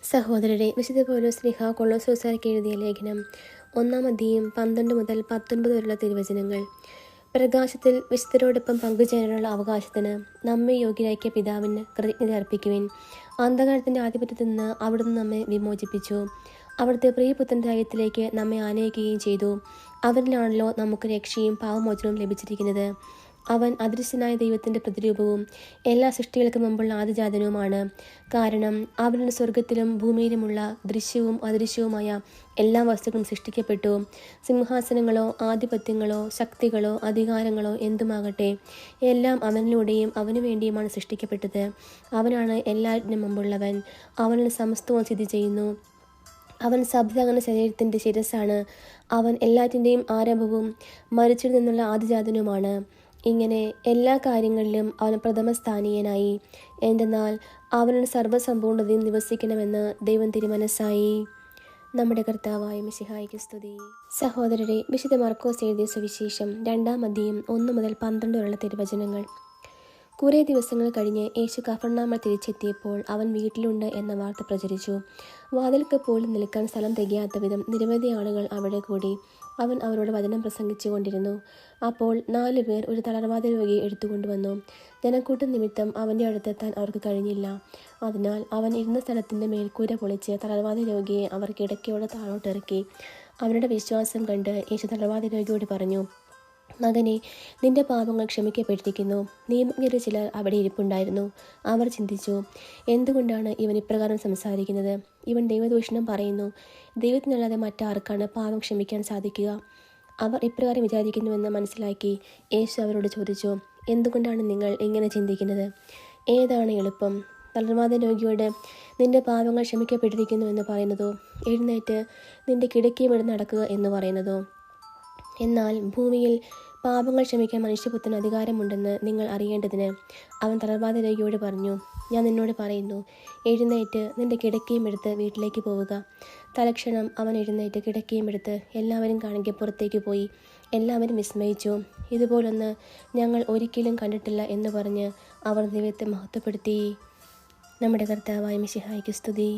സഹോദരരെ, വിശുദ്ധ പൗലോസ് ശ്ലീഹാ കൊളോസ്യോസ്യർക്ക് എഴുതിയ ലേഖനം 1-ാം അധ്യായം 12 മുതൽ 19 വരെയുള്ള തിരുവചനങ്ങൾ. പ്രകാശത്തിൽ വിശുദ്ധരോടൊപ്പം പങ്കുചേരാനുള്ള അവകാശത്തിന് നമ്മെ യോഗ്യരാക്കിയ പിതാവിന് കൃതജ്ഞത അർപ്പിക്കുവിൻ. അന്ധകാരത്തിൻ്റെ ആധിപത്യത്തിൽ നിന്ന് അവിടുന്ന് നമ്മെ വിമോചിപ്പിച്ചു. അവിടുത്തെ പ്രിയപുത്രൻ്റെ രാജ്യത്തിലേക്ക് നമ്മെ ആനയിക്കുകയും ചെയ്തു. അവരിലാണല്ലോ നമുക്ക് രക്ഷയും പാപമോചനവും ലഭിച്ചിരിക്കുന്നത്. അവൻ അദൃശ്യനായ ദൈവത്തിൻ്റെ പ്രതിരൂപവും എല്ലാ സൃഷ്ടികൾക്കും മുമ്പുള്ള ആദിജാതനുമാണ്. കാരണം അവരുടെ സ്വർഗത്തിലും ഭൂമിയിലുമുള്ള ദൃശ്യവും അദൃശ്യവുമായ എല്ലാ വസ്തുക്കളും സൃഷ്ടിക്കപ്പെട്ടു. സിംഹാസനങ്ങളോ ആധിപത്യങ്ങളോ ശക്തികളോ അധികാരങ്ങളോ എന്തുമാകട്ടെ, എല്ലാം അവനിലൂടെയും അവനു വേണ്ടിയുമാണ് സൃഷ്ടിക്കപ്പെട്ടത്. അവനാണ് എല്ലാറ്റിനും മുമ്പുള്ളവൻ. അവനിൽ സമസ്തവും സ്ഥിതി ചെയ്യുന്നു. അവൻ സഭയാകുന്ന ശരീരത്തിൻ്റെ ശിരസ്സാണ്. അവൻ എല്ലാറ്റിൻ്റെയും ആരംഭവും മരിച്ചിൽ നിന്നുള്ള ആദിജാതനുമാണ്. ഇങ്ങനെ എല്ലാ കാര്യങ്ങളിലും അവൻ പ്രഥമസ്ഥാനീയനായി. എന്തെന്നാൽ അവനിൽ സർവ്വസമ്പൂർണ്ണതയും നിവസിക്കണമെന്ന് ദൈവം തിരുമനസ്സായി. നമ്മുടെ കർത്താവായ മിശിഹായ്ക്ക് സ്തുതി. സഹോദരരെ, വിശുദ്ധ മർക്കോസ് എഴുതിയ സുവിശേഷം 2-ാം അധ്യായം 1 മുതൽ 12 വരെയുള്ള തിരുവചനങ്ങൾ. കുറേ ദിവസങ്ങൾ കഴിഞ്ഞ് യേശു കഫർനാമിൽ തിരിച്ചെത്തിയപ്പോൾ അവൻ വീട്ടിലുണ്ട് എന്ന വാർത്ത പ്രചരിച്ചു. വാതിൽക്ക് പോലും നിൽക്കാൻ സ്ഥലം തികയാത്ത വിധം നിരവധി ആളുകൾ അവിടെ കൂടി. അവൻ അവരോട് വചനം പ്രസംഗിച്ചു കൊണ്ടിരുന്നു. അപ്പോൾ 4 പേർ ഒരു തളർവാദ രോഗിയെ എടുത്തുകൊണ്ടുവന്നു. ജനക്കൂട്ടം നിമിത്തം അവൻ്റെ അടുത്തെത്താൻ അവർക്ക് കഴിഞ്ഞില്ല. അതിനാൽ അവൻ ഇരുന്ന സ്ഥലത്തിൻ്റെ മേൽക്കൂര പൊളിച്ച് തളർവാദ രോഗിയെ അവർ കിടക്കയോടെ താഴോട്ടിറക്കി. അവരുടെ വിശ്വാസം കണ്ട് യേശു തളർവാദ രോഗിയോട് പറഞ്ഞു, മകനെ, നിന്റെ പാപങ്ങൾ ക്ഷമിക്കപ്പെട്ടിരിക്കുന്നു. നിയമജ്ഞരിൽ ചിലർ അവിടെ ഇരിപ്പുണ്ടായിരുന്നു. അവർ ചിന്തിച്ചു, എന്തുകൊണ്ടാണ് ഇവൻ ഇപ്രകാരം സംസാരിക്കുന്നത്? ഇവൻ ദൈവദൂഷണം പറയുന്നു. ദൈവത്തിനല്ലാതെ മറ്റാർക്കാണ് പാപം ക്ഷമിക്കാൻ സാധിക്കുക? അവർ ഇപ്രകാരം വിചാരിക്കുന്നുവെന്ന് മനസ്സിലാക്കി യേശു അവരോട് ചോദിച്ചു, എന്തുകൊണ്ടാണ് നിങ്ങൾ ഇങ്ങനെ ചിന്തിക്കുന്നത്? ഏതാണ് എളുപ്പം, തളർവാദ രോഗിയോട് നിന്റെ പാപങ്ങൾ ക്ഷമിക്കപ്പെട്ടിരിക്കുന്നു എന്ന് പറയുന്നതോ, എഴുന്നേറ്റ് നിന്റെ കിടക്കയും എടുത്ത് നടക്കുക എന്ന് പറയുന്നതോ? എന്നാൽ ഭൂമിയിൽ പാപങ്ങൾ ക്ഷമിക്കാൻ മനുഷ്യപുത്രന് അധികാരമുണ്ടെന്ന് നിങ്ങൾ അറിയേണ്ടതിന് അവൻ തളർവാദ രോഗിയോട് പറഞ്ഞു, ഞാൻ നിന്നോട് പറയുന്നു, എഴുന്നേറ്റ് നിന്റെ കിടക്കയും എടുത്ത് വീട്ടിലേക്ക് പോവുക. തലക്ഷണം അവൻ എഴുന്നേറ്റ് കിടക്കയും എടുത്ത് എല്ലാവരും കാണുക പുറത്തേക്ക് പോയി. എല്ലാവരും വിസ്മയിച്ചു. ഇതുപോലൊന്ന് ഞങ്ങൾ ഒരിക്കലും കണ്ടിട്ടില്ല എന്ന് പറഞ്ഞ് അവർ ദൈവത്തെ മഹത്വപ്പെടുത്തി. നമ്മുടെ കർത്താവായ മിശിഹായ്ക്ക് സ്തുതി.